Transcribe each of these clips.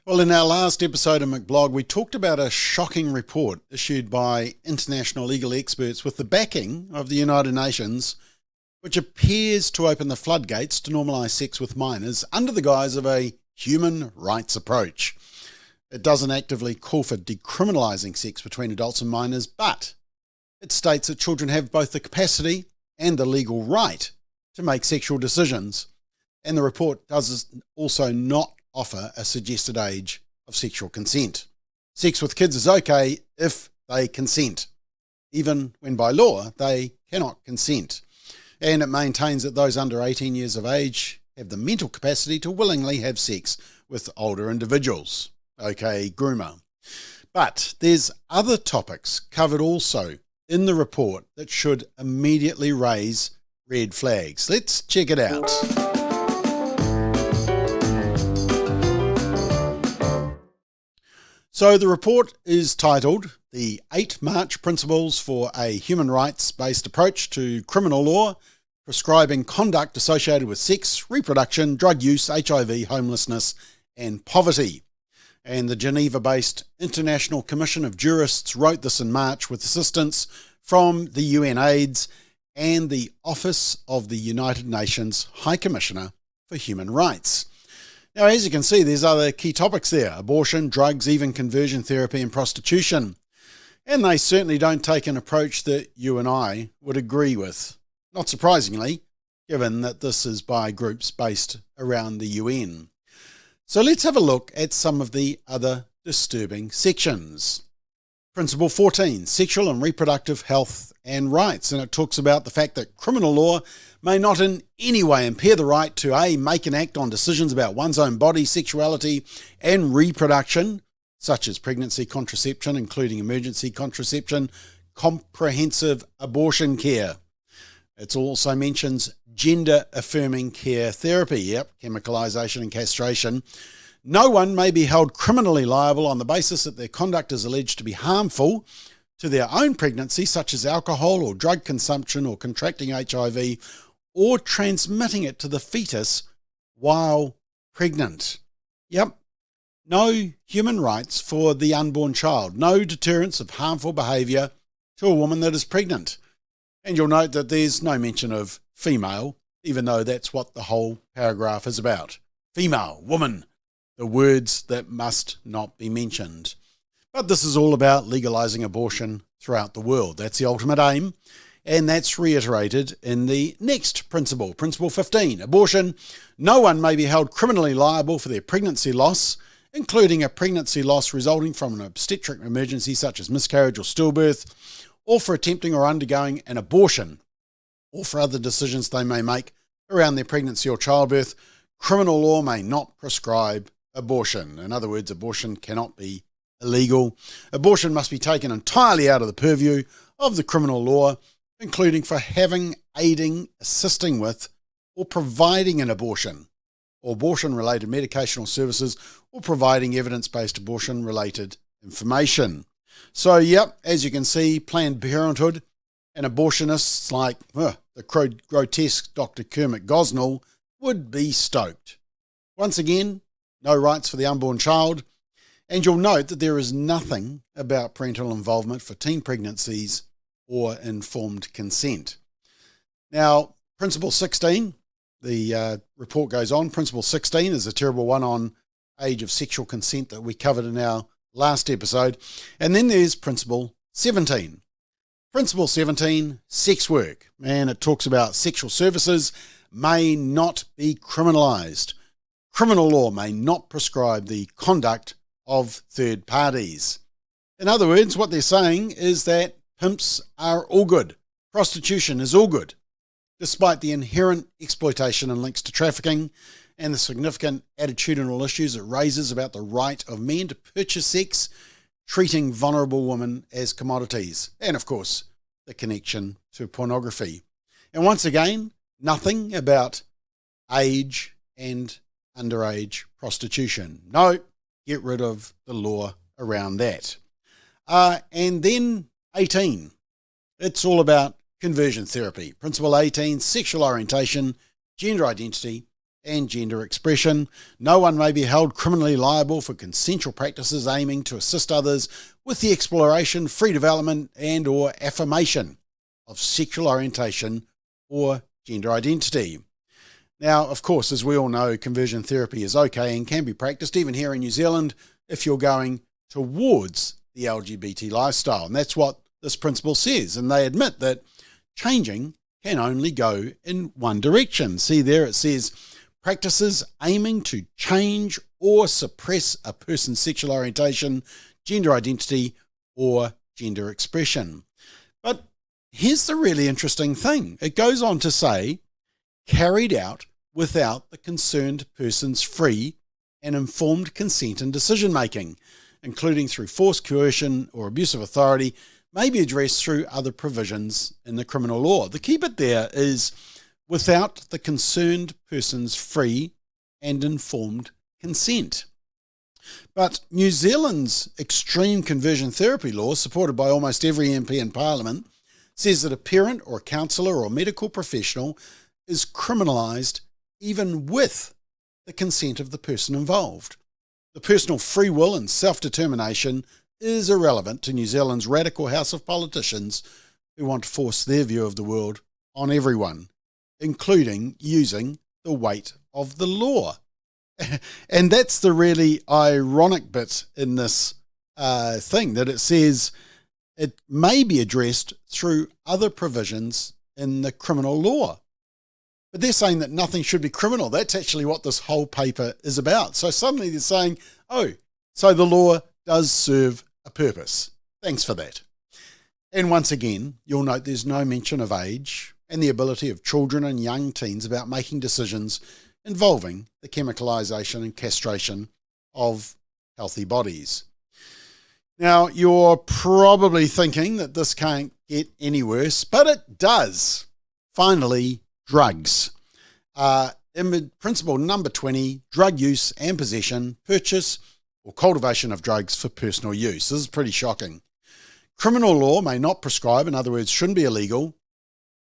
Well, in our last episode of McBLOG, we talked about a shocking report issued by international legal experts with the backing of the United Nations, which appears to open the floodgates to normalise sex with minors under the guise of a human rights approach. It doesn't actively call for decriminalising sex between adults and minors, but it states that children have both the capacity and the legal right to make sexual decisions, and the report does also not offer a suggested age of sexual consent. Sex with kids is okay if they consent, even when by law they cannot consent. And it maintains that those under 18 years of age have the mental capacity to willingly have sex with older individuals. Okay, groomer. But there's other topics covered also in the report that should immediately raise red flags. Let's check it out. So the report is titled The 8 March Principles for a Human Rights-Based Approach to Criminal Law, Prescribing Conduct Associated with Sex, Reproduction, Drug Use, HIV, Homelessness and Poverty. And the Geneva-based International Commission of Jurists wrote this in March with assistance from the UNAIDS and the Office of the United Nations High Commissioner for Human Rights. Now, as you can see, there's other key topics there: abortion, drugs, even conversion therapy and prostitution. And they certainly don't take an approach that you and I would agree with. Not surprisingly, given that this is by groups based around the UN. So let's have a look at some of the other disturbing sections. Principle 14, Sexual and Reproductive Health and Rights. And it talks about the fact that criminal law may not in any way impair the right to A, make and act on decisions about one's own body, sexuality and reproduction, such as pregnancy, contraception, including emergency contraception, comprehensive abortion care. It also mentions gender-affirming care therapy, chemicalization and castration. No one may be held criminally liable on the basis that their conduct is alleged to be harmful to their own pregnancy, such as alcohol or drug consumption or contracting HIV or transmitting it to the fetus while pregnant. No human rights for the unborn child. No deterrence of harmful behaviour to a woman that is pregnant. And you'll note that there's no mention of female, even though that's what the whole paragraph is about. Female, woman, the words that must not be mentioned. But this is all about legalising abortion throughout the world. That's the ultimate aim, and that's reiterated in the next principle. Principle 15, abortion. No one may be held criminally liable for their pregnancy loss, including a pregnancy loss resulting from an obstetric emergency such as miscarriage or stillbirth, or for attempting or undergoing an abortion, or for other decisions they may make around their pregnancy or childbirth. Criminal law may not prescribe abortion. In other words, abortion cannot be illegal. Abortion must be taken entirely out of the purview of the criminal law, including for having, aiding, assisting with, or providing an abortion, or abortion-related medicational services, or providing evidence-based abortion-related information. So, as you can see, Planned Parenthood and abortionists like the grotesque Dr. Kermit Gosnell would be stoked. Once again, no rights for the unborn child, and you'll note that there is nothing about parental involvement for teen pregnancies or informed consent. Now, Principle 16, the report goes on. Principle 16 is a terrible one on age of sexual consent that we covered in our last episode. And then there's Principle 17. Principle 17, sex work. And it talks about sexual services may not be criminalised. Criminal law may not prescribe the conduct of third parties. In other words, what they're saying is that pimps are all good. Prostitution is all good, despite the inherent exploitation and links to trafficking and the significant attitudinal issues it raises about the right of men to purchase sex, treating vulnerable women as commodities, and of course, the connection to pornography. And once again, nothing about age and underage prostitution. No, get rid of the law around that. And then 18, it's all about conversion therapy. Principle 18, sexual orientation, gender identity, and gender expression. No one may be held criminally liable for consensual practices aiming to assist others with the exploration, free development, and or affirmation of sexual orientation or gender identity. Now, of course, as we all know, conversion therapy is okay and can be practiced even here in New Zealand if you're going towards the LGBT lifestyle. And that's what this principle says. And they admit that changing can only go in one direction. See there, it says practices aiming to change or suppress a person's sexual orientation, gender identity, or gender expression. But here's the really interesting thing. It goes on to say, carried out without the concerned person's free and informed consent and decision-making, including through force, coercion, or abuse of authority, may be addressed through other provisions in the criminal law. The key bit there is without the concerned person's free and informed consent. But New Zealand's extreme conversion therapy law, supported by almost every MP in Parliament, says that a parent or a counsellor or medical professional is criminalised even with the consent of the person involved. The personal free will and self-determination is irrelevant to New Zealand's radical house of politicians who want to force their view of the world on everyone, including using the weight of the law. And that's the really ironic bit in this thing, that it says it may be addressed through other provisions in the criminal law. But they're saying that nothing should be criminal. That's actually what this whole paper is about. So suddenly they're saying, oh, so the law does serve a purpose. Thanks for that. And once again, you'll note there's no mention of age and the ability of children and young teens about making decisions involving the chemicalisation and castration of healthy bodies. Now, you're probably thinking that this can't get any worse, but it does. Finally, drugs. In principle number 20, drug use and possession, purchase or cultivation of drugs for personal use. This is pretty shocking. Criminal law may not prescribe, in other words, shouldn't be illegal,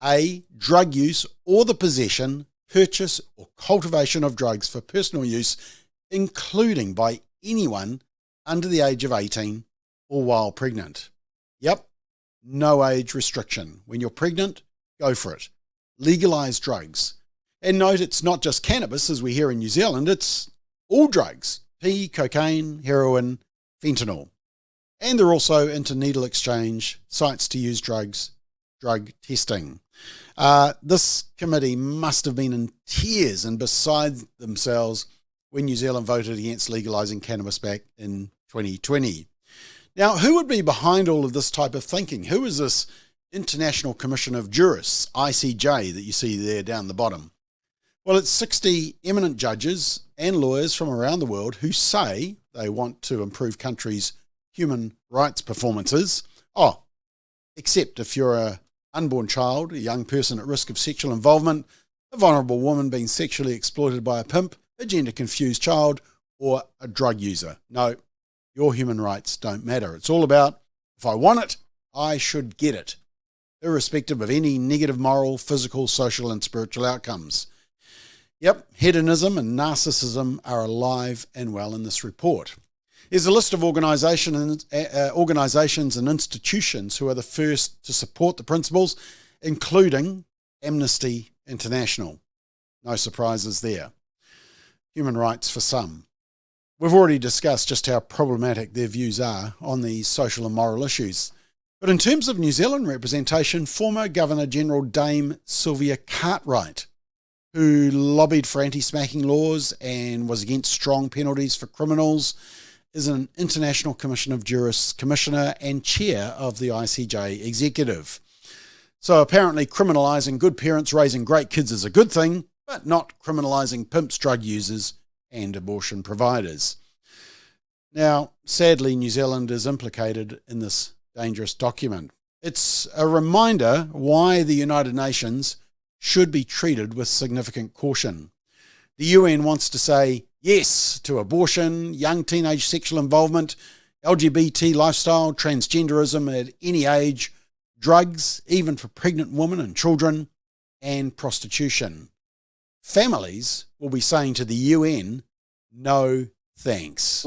A, drug use or the possession, purchase or cultivation of drugs for personal use, including by anyone under the age of 18 or while pregnant. Yep, no age restriction. When you're pregnant, go for it. Legalise drugs. And note, it's not just cannabis, as we hear in New Zealand, it's all drugs. P, cocaine, heroin, fentanyl. And they're also into needle exchange, sites to use drugs, drug testing. This committee must have been in tears and beside themselves when New Zealand voted against legalising cannabis back in 2020. Now, who would be behind all of this type of thinking? Who is this International Commission of Jurists, ICJ, that you see there down the bottom? Well, it's 60 eminent judges and lawyers from around the world who say they want to improve countries' human rights performances. Oh, except if you're an unborn child, a young person at risk of sexual involvement, a vulnerable woman being sexually exploited by a pimp, a gender-confused child, or a drug user. No, your human rights don't matter. It's all about, if I want it, I should get it, irrespective of any negative moral, physical, social, and spiritual outcomes. Yep, hedonism and narcissism are alive and well in this report. Here's a list of organisations and institutions who are the first to support the principles, including Amnesty International. No surprises there. Human rights for some. We've already discussed just how problematic their views are on these social and moral issues. But in terms of New Zealand representation, former Governor-General Dame Sylvia Cartwright, who lobbied for anti-smacking laws and was against strong penalties for criminals, is an International Commission of Jurists Commissioner and Chair of the ICJ Executive. So apparently criminalising good parents raising great kids is a good thing, but not criminalising pimps, drug users and abortion providers. Now, sadly, New Zealand is implicated in this dangerous document. It's a reminder why the United Nations should be treated with significant caution. The UN wants to say yes to abortion, young teenage sexual involvement, LGBT lifestyle, transgenderism at any age, drugs, even for pregnant women and children, and prostitution. Families will will be saying to the UN, no thanks.